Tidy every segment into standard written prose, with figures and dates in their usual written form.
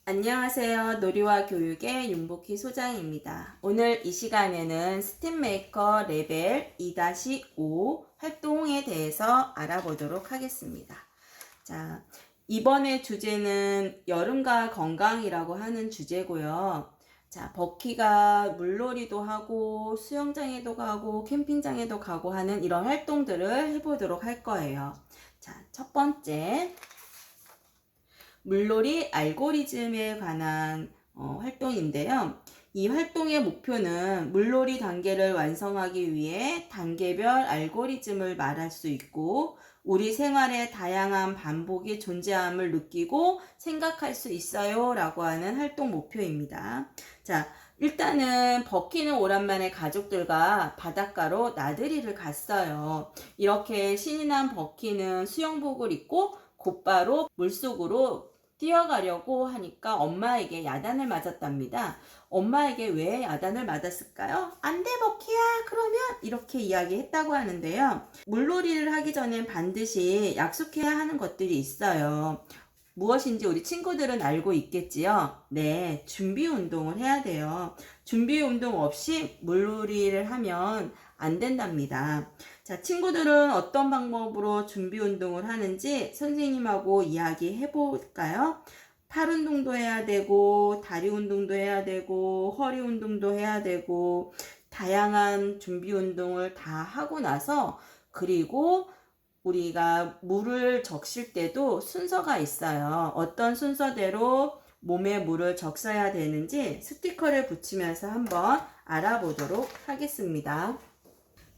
안녕하세요. 놀이와 교육의 윤복희 소장입니다. 오늘 이 시간에는 스팀메이커 레벨 2-5 활동에 대해서 알아보도록 하겠습니다. 자, 이번에 주제는 여름과 건강이라고 하는 주제고요. 자, 버키가 물놀이도 하고 수영장에도 가고 캠핑장에도 가고 하는 이런 활동들을 해보도록 할 거예요. 자, 첫 번째. 물놀이 알고리즘에 관한 활동인데요. 이 활동의 목표는 물놀이 단계를 완성하기 위해 단계별 알고리즘을 말할 수 있고 우리 생활의 다양한 반복이 존재함을 느끼고 생각할 수 있어요 라고 하는 활동 목표입니다. 자, 일단은 버키는 오랜만에 가족들과 바닷가로 나들이를 갔어요. 이렇게 신이 난 버키는 수영복을 입고 곧바로 물속으로 뛰어가려고 하니까 엄마에게 야단을 맞았답니다. 엄마에게 왜 야단을 맞았을까요? 안 돼, 버키야. 그러면 이렇게 이야기했다고 하는데요. 물놀이를 하기 전엔 반드시 약속해야 하는 것들이 있어요. 무엇인지 우리 친구들은 알고 있겠지요? 네, 준비 운동을 해야 돼요. 준비 운동 없이 물놀이를 하면 안 된답니다. 자, 친구들은 어떤 방법으로 준비 운동을 하는지 선생님하고 이야기해 볼까요? 팔 운동도 해야 되고, 다리 운동도 해야 되고, 허리 운동도 해야 되고, 다양한 준비 운동을 다 하고 나서, 그리고 우리가 물을 적실 때도 순서가 있어요. 어떤 순서대로 몸에 물을 적셔야 되는지 스티커를 붙이면서 한번 알아보도록 하겠습니다.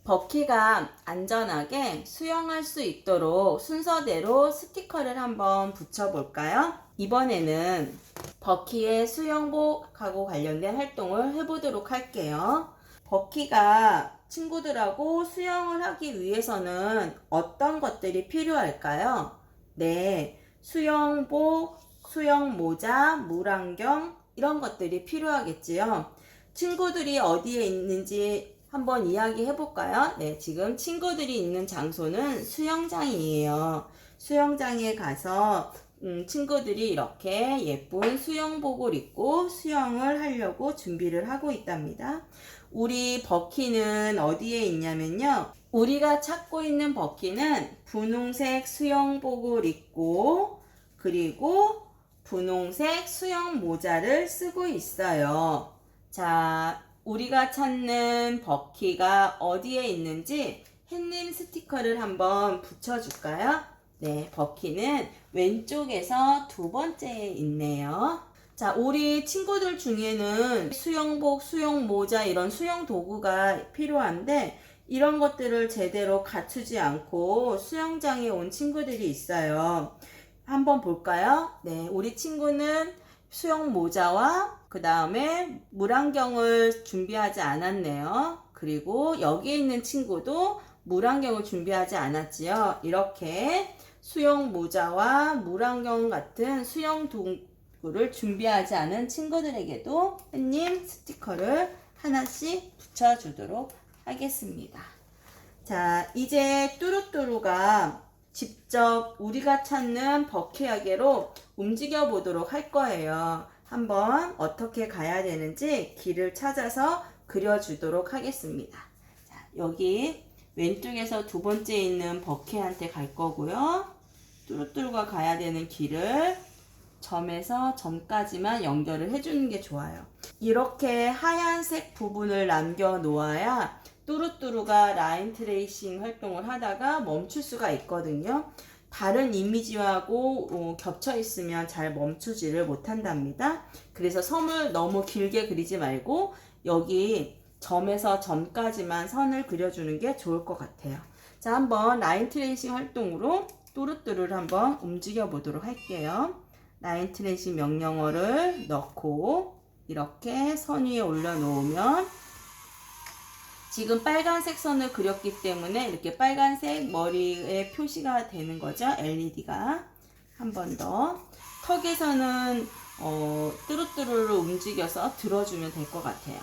버키가 안전하게 수영할 수 있도록 순서대로 스티커를 한번 붙여볼까요? 이번에는 버키의 수영복하고 관련된 활동을 해보도록 할게요. 버키가 친구들하고 수영을 하기 위해서는 어떤 것들이 필요할까요? 네, 수영복, 수영모자, 물안경 이런 것들이 필요하겠지요. 친구들이 어디에 있는지 한번 이야기해 볼까요? 네, 지금 친구들이 있는 장소는 수영장이에요. 수영장에 가서 친구들이 이렇게 예쁜 수영복을 입고 수영을 하려고 준비를 하고 있답니다. 우리 버키는 어디에 있냐면요. 우리가 찾고 있는 버키는 분홍색 수영복을 입고 그리고 분홍색 수영 모자를 쓰고 있어요. 자, 우리가 찾는 버키가 어디에 있는지 햇님 스티커를 한번 붙여줄까요? 네, 버키는 왼쪽에서 두 번째에 있네요. 자, 우리 친구들 중에는 수영복, 수영모자 이런 수영 도구가 필요한데 이런 것들을 제대로 갖추지 않고 수영장에 온 친구들이 있어요. 한번 볼까요? 네, 우리 친구는 수영 모자와 그 다음에 물안경을 준비하지 않았네요. 그리고 여기에 있는 친구도 물안경을 준비하지 않았지요. 이렇게 수영 모자와 물안경 같은 수영 도구를 준비하지 않은 친구들에게도 햇님 스티커를 하나씩 붙여주도록 하겠습니다. 자, 이제 뚜루뚜루가 직접 우리가 찾는 버키야게로 움직여 보도록 할 거예요. 한번 어떻게 가야 되는지 길을 찾아서 그려주도록 하겠습니다. 자, 여기 왼쪽에서 두 번째 있는 버키한테 갈 거고요. 뚜루뚜루가 가야 되는 길을 점에서 점까지만 연결을 해주는 게 좋아요. 이렇게 하얀색 부분을 남겨 놓아야 뚜루뚜루가 라인 트레이싱 활동을 하다가 멈출 수가 있거든요. 다른 이미지하고 겹쳐 있으면 잘 멈추지를 못한답니다. 그래서 섬을 너무 길게 그리지 말고 여기 점에서 점까지만 선을 그려주는 게 좋을 것 같아요. 자, 한번 라인 트레이싱 활동으로 뚜루뚜루를 한번 움직여 보도록 할게요. 라인 트레이싱 명령어를 넣고 이렇게 선 위에 올려놓으면 지금 빨간색 선을 그렸기 때문에 이렇게 빨간색 머리에 표시가 되는 거죠. LED가. 한 번 더. 턱에서는 뚜루뚜루를 움직여서 들어주면 될 것 같아요.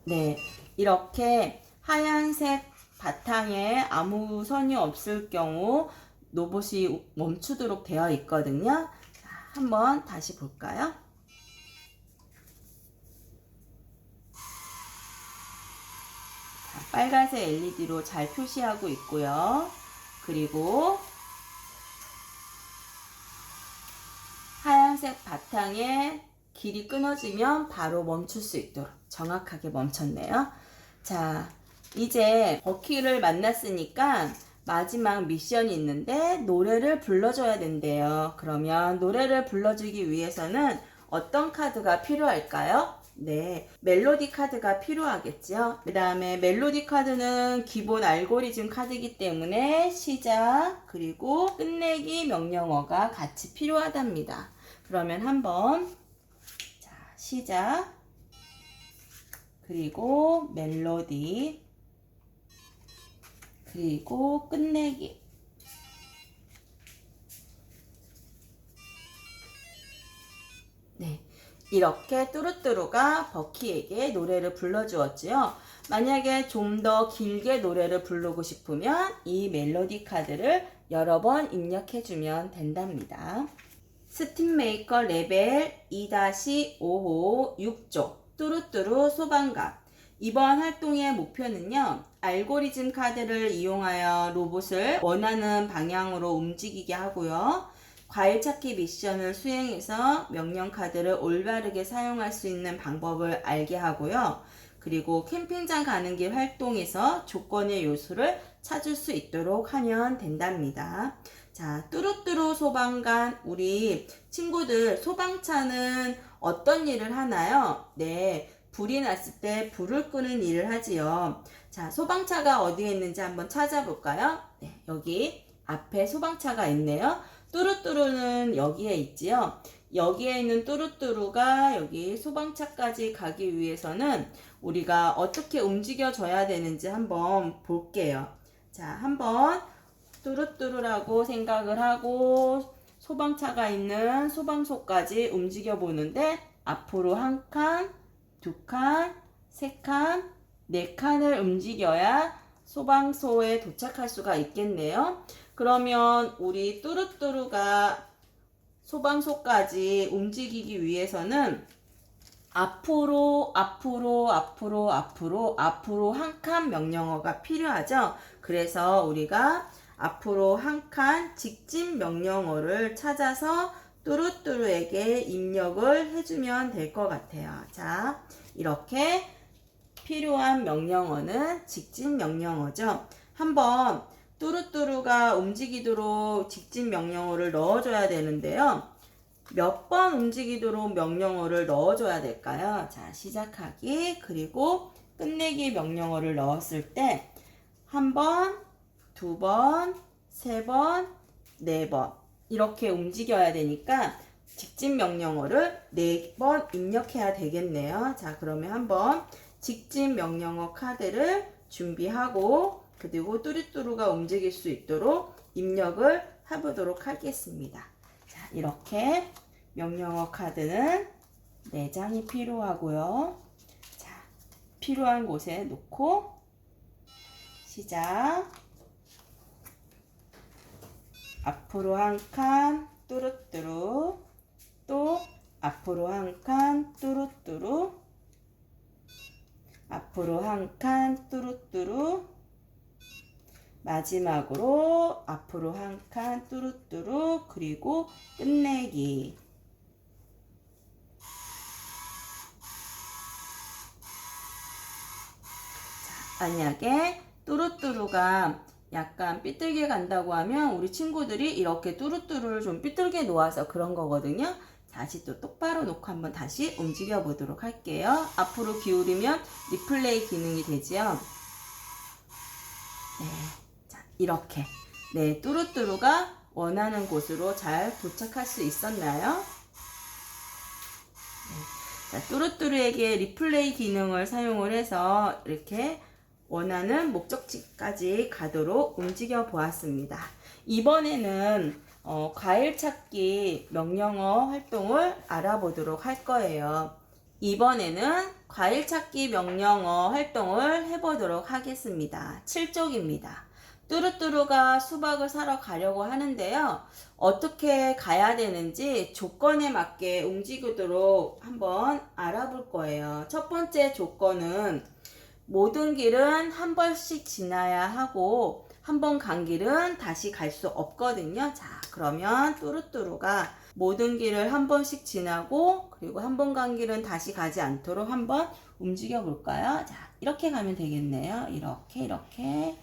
네, 이렇게 하얀색 바탕에 아무 선이 없을 경우 로봇이 멈추도록 되어 있거든요. 한번 다시 볼까요? 자, 빨간색 LED로 잘 표시하고 있고요. 그리고 하얀색 바탕에 길이 끊어지면 바로 멈출 수 있도록 정확하게 멈췄네요. 자, 이제 버키를 만났으니까 마지막 미션이 있는데 노래를 불러줘야 된대요. 그러면 노래를 불러주기 위해서는 어떤 카드가 필요할까요? 네, 멜로디 카드가 필요하겠죠. 그 다음에 멜로디 카드는 기본 알고리즘 카드이기 때문에 시작 그리고 끝내기 명령어가 같이 필요하답니다. 그러면 한번 자, 시작 그리고 멜로디 그리고 끝내기. 네, 이렇게 뚜루뚜루가 버키에게 노래를 불러주었지요. 만약에 좀 더 길게 노래를 부르고 싶으면 이 멜로디 카드를 여러 번 입력해주면 된답니다. 스팀메이커 레벨 2-5호 6조 뚜루뚜루 소방관. 이번 활동의 목표는요, 알고리즘 카드를 이용하여 로봇을 원하는 방향으로 움직이게 하고요. 과일 찾기 미션을 수행해서 명령 카드를 올바르게 사용할 수 있는 방법을 알게 하고요. 그리고 캠핑장 가는 길 활동에서 조건의 요소를 찾을 수 있도록 하면 된답니다. 자, 뚜루뚜루 소방관, 우리 친구들 소방차는 어떤 일을 하나요? 네, 불이 났을 때 불을 끄는 일을 하지요. 자, 소방차가 어디에 있는지 한번 찾아볼까요? 네, 여기 앞에 소방차가 있네요. 뚜루뚜루는 여기에 있지요. 여기에 있는 뚜루뚜루가 여기 소방차까지 가기 위해서는 우리가 어떻게 움직여줘야 되는지 한번 볼게요. 자, 한번 뚜루뚜루라고 생각을 하고 소방차가 있는 소방서까지 움직여 보는데 앞으로 한 칸, 두 칸, 세 칸, 네 칸을 움직여야 소방서에 도착할 수가 있겠네요. 그러면 우리 뚜루뚜루가 소방서까지 움직이기 위해서는 앞으로 한 칸 명령어가 필요하죠. 그래서 우리가 앞으로 한 칸 직진 명령어를 찾아서 뚜루뚜루에게 입력을 해주면 될 것 같아요. 자, 이렇게 필요한 명령어는 직진 명령어죠. 한번 뚜루뚜루가 움직이도록 직진 명령어를 넣어줘야 되는데요. 몇 번 움직이도록 명령어를 넣어줘야 될까요? 자, 시작하기 그리고 끝내기 명령어를 넣었을 때 한 번, 두 번, 세 번, 네 번 이렇게 움직여야 되니까 직진 명령어를 4번 입력해야 되겠네요. 자, 그러면 한번 직진 명령어 카드를 준비하고 그리고 뚜루뚜루가 움직일 수 있도록 입력을 해보도록 하겠습니다. 자, 이렇게 명령어 카드는 4장이 필요하고요. 자, 필요한 곳에 놓고 시작. 앞으로 한 칸 뚜루뚜루, 또 앞으로 한 칸 뚜루뚜루, 앞으로 한 칸 뚜루뚜루, 마지막으로 앞으로 한 칸 뚜루뚜루, 그리고 끝내기. 자, 만약에 뚜루뚜루가 약간 삐뚤게 간다고 하면 우리 친구들이 이렇게 뚜루뚜루를 좀 삐뚤게 놓아서 그런 거거든요. 다시 또 똑바로 놓고 한번 다시 움직여 보도록 할게요. 앞으로 기울이면 리플레이 기능이 되지요. 네, 자, 이렇게 네, 뚜루뚜루가 원하는 곳으로 잘 도착할 수 있었나요? 네, 자, 뚜루뚜루에게 리플레이 기능을 사용을 해서 이렇게 원하는 목적지까지 가도록 움직여 보았습니다. 이번에는 과일 찾기 명령어 활동을 알아보도록 할 거예요. 이번에는 과일 찾기 명령어 활동을 해보도록 하겠습니다. 7쪽입니다. 뚜루뚜루가 수박을 사러 가려고 하는데요. 어떻게 가야 되는지 조건에 맞게 움직이도록 한번 알아볼 거예요. 첫 번째 조건은 모든 길은 한 번씩 지나야 하고 한 번 간 길은 다시 갈 수 없거든요. 자, 그러면 뚜루뚜루가 모든 길을 한 번씩 지나고 그리고 한 번 간 길은 다시 가지 않도록 한번 움직여 볼까요? 자, 이렇게 가면 되겠네요. 이렇게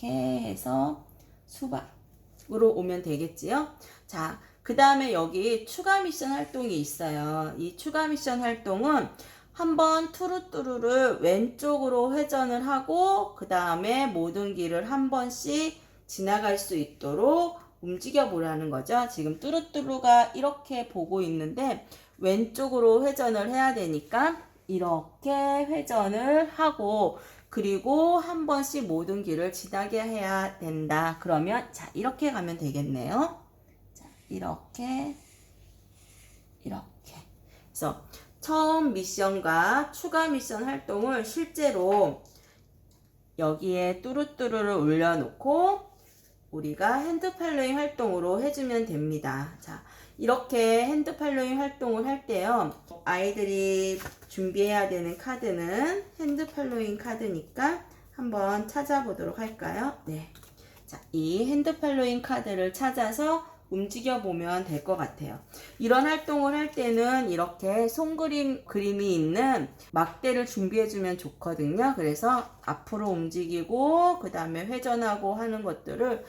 해서 수박으로 오면 되겠지요. 자, 그 다음에 여기 추가 미션 활동이 있어요. 이 추가 미션 활동은 한번 뚜루뚜루를 왼쪽으로 회전을 하고 그 다음에 모든 길을 한 번씩 지나갈 수 있도록 움직여 보라는 거죠. 지금 뚜루뚜루가 이렇게 보고 있는데 왼쪽으로 회전을 해야 되니까 이렇게 회전을 하고 그리고 한 번씩 모든 길을 지나게 해야 된다. 그러면 자, 이렇게 가면 되겠네요. 자, 이렇게 그래서 처음 미션과 추가 미션 활동을 실제로 여기에 뚜루뚜루를 올려놓고 우리가 핸드 팔로잉 활동으로 해주면 됩니다. 자, 이렇게 핸드 팔로잉 활동을 할 때요. 아이들이 준비해야 되는 카드는 핸드 팔로잉 카드니까 한번 찾아보도록 할까요? 네. 자, 이 핸드 팔로잉 카드를 찾아서 움직여 보면 될 것 같아요. 이런 활동을 할 때는 이렇게 그림이 있는 막대를 준비해 주면 좋거든요. 그래서 앞으로 움직이고 그 다음에 회전하고 하는 것들을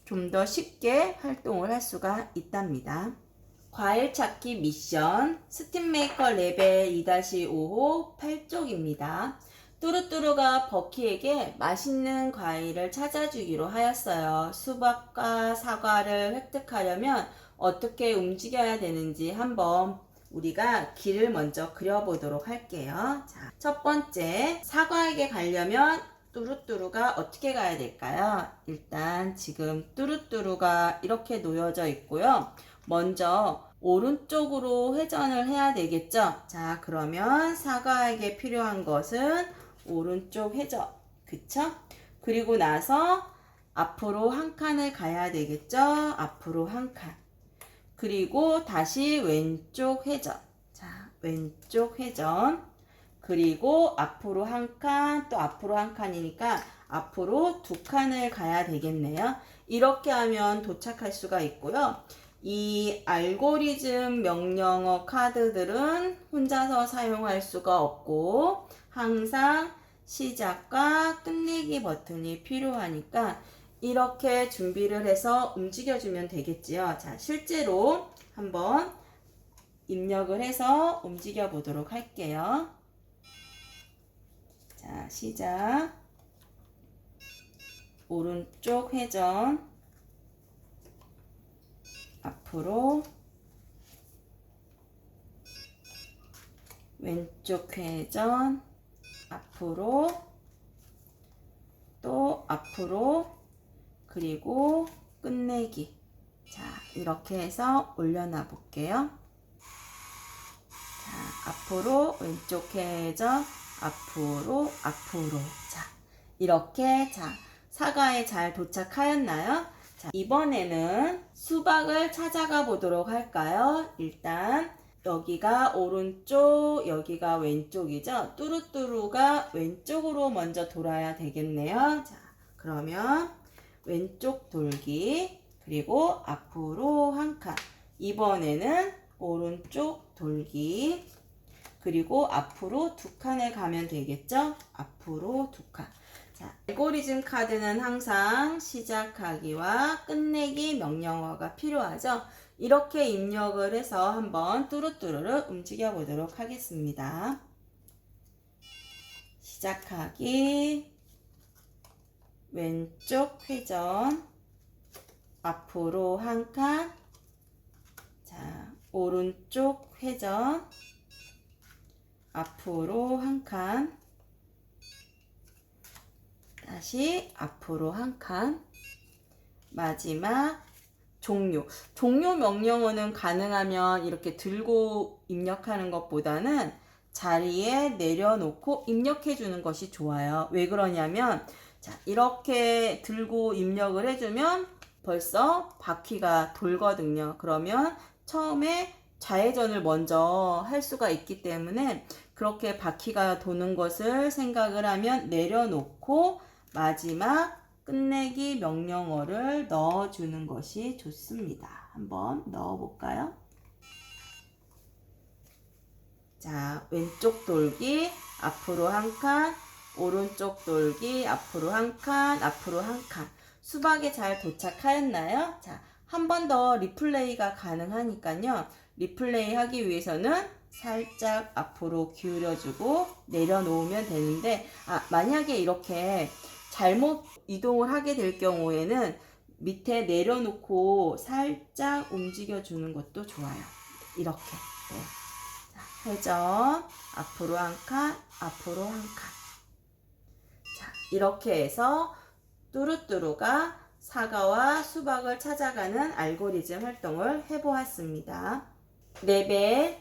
좀 더 쉽게 활동을 할 수가 있답니다. 과일 찾기 미션 스팀메이커 레벨 2-5호 8쪽입니다. 뚜루뚜루가 버키에게 맛있는 과일을 찾아주기로 하였어요. 수박과 사과를 획득하려면 어떻게 움직여야 되는지 한번 우리가 길을 먼저 그려보도록 할게요. 자, 첫 번째, 사과에게 가려면 뚜루뚜루가 어떻게 가야 될까요? 일단 지금 뚜루뚜루가 이렇게 놓여져 있고요. 먼저 오른쪽으로 회전을 해야 되겠죠? 자, 그러면 사과에게 필요한 것은 오른쪽 회전, 그쵸? 그리고 나서 앞으로 한 칸을 가야 되겠죠? 앞으로 한 칸. 그리고 다시 왼쪽 회전. 자, 왼쪽 회전. 그리고 앞으로 한 칸, 또 앞으로 한 칸이니까 앞으로 두 칸을 가야 되겠네요. 이렇게 하면 도착할 수가 있고요. 이 알고리즘 명령어 카드들은 혼자서 사용할 수가 없고 항상 시작과 끝내기 버튼이 필요하니까 이렇게 준비를 해서 움직여주면 되겠지요. 자, 실제로 한번 입력을 해서 움직여 보도록 할게요. 자, 시작. 오른쪽 회전. 앞으로. 왼쪽 회전. 앞으로. 또 앞으로. 그리고 끝내기. 자, 이렇게 해서 올려놔 볼게요. 자, 앞으로 왼쪽 회전. 앞으로. 자, 이렇게. 자, 사과에 잘 도착하였나요? 자, 이번에는 수박을 찾아가 보도록 할까요? 일단 여기가 오른쪽, 여기가 왼쪽이죠? 뚜루뚜루가 왼쪽으로 먼저 돌아야 되겠네요. 자, 그러면 왼쪽 돌기, 그리고 앞으로 한 칸. 이번에는 오른쪽 돌기, 그리고 앞으로 두 칸을 가면 되겠죠? 앞으로 두 칸. 자, 알고리즘 카드는 항상 시작하기와 끝내기 명령어가 필요하죠. 이렇게 입력을 해서 한번 뚜루뚜루를 움직여 보도록 하겠습니다. 시작하기, 왼쪽 회전, 앞으로 한 칸, 자, 오른쪽 회전, 앞으로 한 칸, 다시 앞으로 한 칸, 마지막 종료. 종료 명령어는 가능하면 이렇게 들고 입력하는 것보다는 자리에 내려놓고 입력해 주는 것이 좋아요. 왜 그러냐면 자, 이렇게 들고 입력을 해주면 벌써 바퀴가 돌거든요. 그러면 처음에 좌회전을 먼저 할 수가 있기 때문에 그렇게 바퀴가 도는 것을 생각을 하면 내려놓고 마지막 끝내기 명령어를 넣어주는 것이 좋습니다. 한번 넣어볼까요? 자, 왼쪽 돌기, 앞으로 한 칸, 오른쪽 돌기, 앞으로 한 칸, 앞으로 한 칸. 수박에 잘 도착하였나요? 자, 한 번 더 리플레이가 가능하니까요. 리플레이 하기 위해서는 살짝 앞으로 기울여주고 내려놓으면 되는데, 만약에 이렇게 잘못 이동을 하게 될 경우에는 밑에 내려놓고 살짝 움직여주는 것도 좋아요. 이렇게. 네. 회전, 앞으로 한 칸, 앞으로 한 칸. 자, 이렇게 해서 뚜루뚜루가 사과와 수박을 찾아가는 알고리즘 활동을 해보았습니다. 레벨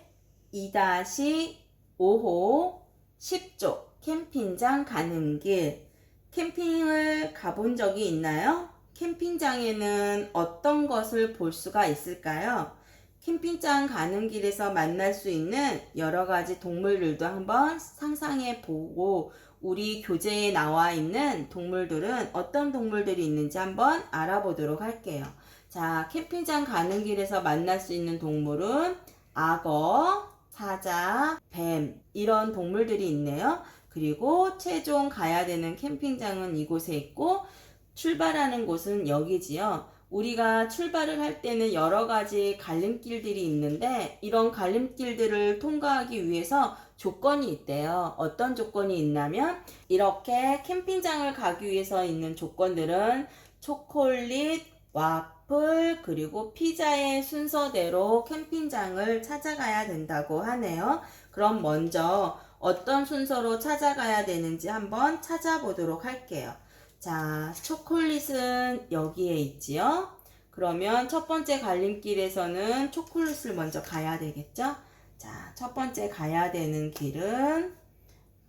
2-5호 10조 캠핑장 가는 길. 캠핑을 가본 적이 있나요? 캠핑장에는 어떤 것을 볼 수가 있을까요? 캠핑장 가는 길에서 만날 수 있는 여러 가지 동물들도 한번 상상해 보고 우리 교재에 나와 있는 동물들은 어떤 동물들이 있는지 한번 알아보도록 할게요. 자, 캠핑장 가는 길에서 만날 수 있는 동물은 악어, 사자, 뱀 이런 동물들이 있네요. 그리고 최종 가야 되는 캠핑장은 이곳에 있고 출발하는 곳은 여기지요. 우리가 출발을 할 때는 여러 가지 갈림길들이 있는데 이런 갈림길들을 통과하기 위해서 조건이 있대요. 어떤 조건이 있냐면 이렇게 캠핑장을 가기 위해서 있는 조건들은 초콜릿, 와플, 그리고 피자의 순서대로 캠핑장을 찾아가야 된다고 하네요. 그럼 먼저 어떤 순서로 찾아가야 되는지 한번 찾아보도록 할게요. 자, 초콜릿은 여기에 있지요. 그러면 첫 번째 갈림길에서는 초콜릿을 먼저 가야 되겠죠. 자, 첫 번째 가야 되는 길은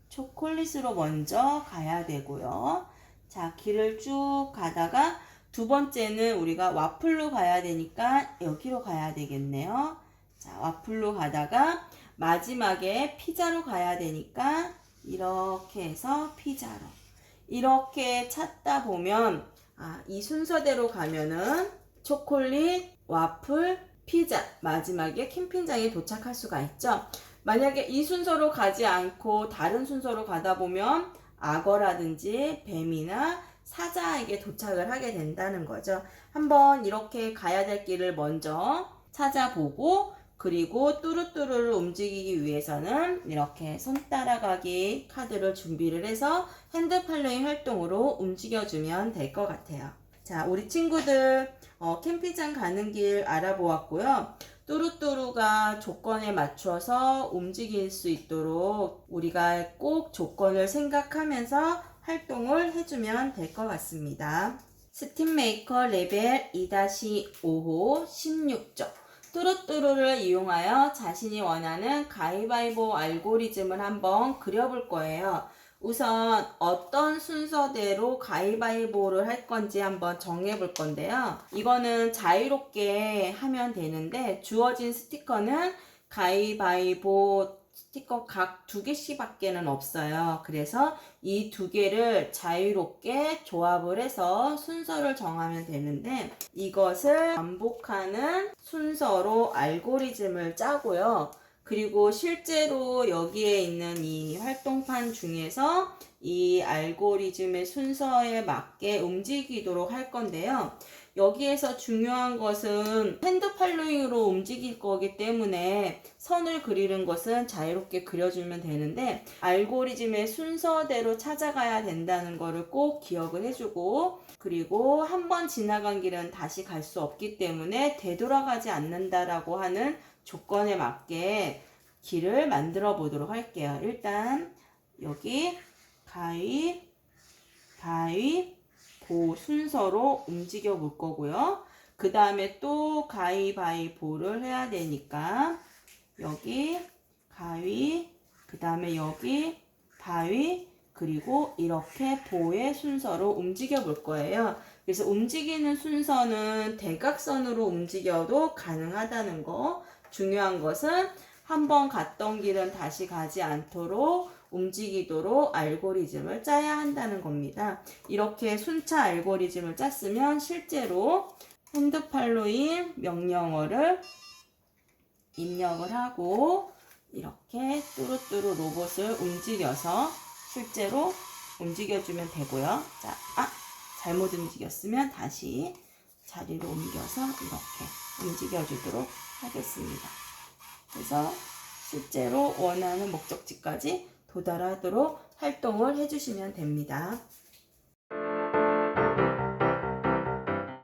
초콜릿으로 먼저 가야 되고요. 자, 길을 쭉 가다가 두 번째는 우리가 와플로 가야 되니까 여기로 가야 되겠네요. 자, 와플로 가다가 마지막에 피자로 가야 되니까 이렇게 해서 피자로. 이렇게 찾다 보면 이 순서대로 가면은 초콜릿, 와플, 피자 마지막에 캠핑장에 도착할 수가 있죠. 만약에 이 순서로 가지 않고 다른 순서로 가다 보면 악어라든지 뱀이나 사자에게 도착을 하게 된다는 거죠. 한번 이렇게 가야 될 길을 먼저 찾아보고 그리고 뚜루뚜루를 움직이기 위해서는 이렇게 손 따라가기 카드를 준비를 해서 핸드 팔로잉 활동으로 움직여주면 될 것 같아요. 자, 우리 친구들 캠핑장 가는 길 알아보았고요. 뚜루뚜루가 조건에 맞춰서 움직일 수 있도록 우리가 꼭 조건을 생각하면서 활동을 해주면 될 것 같습니다. 스팀메이커 레벨 2-5호 16조 뚜루뚜루를 이용하여 자신이 원하는 가위바위보 알고리즘을 한번 그려볼 거예요. 우선 어떤 순서대로 가위바위보를 할 건지 한번 정해 볼 건데요. 이거는 자유롭게 하면 되는데 주어진 스티커는 가위바위보 스티커 각 2개씩 밖에는 없어요. 그래서 이 2개를 자유롭게 조합을 해서 순서를 정하면 되는데 이것을 반복하는 순서로 알고리즘을 짜고요. 그리고 실제로 여기에 있는 이 활동판 중에서 이 알고리즘의 순서에 맞게 움직이도록 할 건데요. 여기에서 중요한 것은 핸드 팔로잉으로 움직일 거기 때문에 선을 그리는 것은 자유롭게 그려주면 되는데 알고리즘의 순서대로 찾아가야 된다는 것을 꼭 기억을 해주고 그리고 한번 지나간 길은 다시 갈 수 없기 때문에 되돌아가지 않는다라고 하는 조건에 맞게 길을 만들어 보도록 할게요. 일단 여기 가위바위보 순서로 움직여 볼 거고요. 그 다음에 또 가위바위보를 해야 되니까 여기 가위, 그 다음에 여기 바위, 그리고 이렇게 보의 순서로 움직여 볼 거예요. 그래서 움직이는 순서는 대각선으로 움직여도 가능하다는 거. 중요한 것은 한번 갔던 길은 다시 가지 않도록 움직이도록 알고리즘을 짜야 한다는 겁니다. 이렇게 순차 알고리즘을 짰으면 실제로 핸드팔로잉 명령어를 입력을 하고 이렇게 뚜루뚜루 로봇을 움직여서 실제로 움직여주면 되고요. 자, 잘못 움직였으면 다시 자리를 옮겨서 이렇게 움직여주도록 하겠습니다. 그래서 실제로 원하는 목적지까지 도달하도록 활동을 해주시면 됩니다.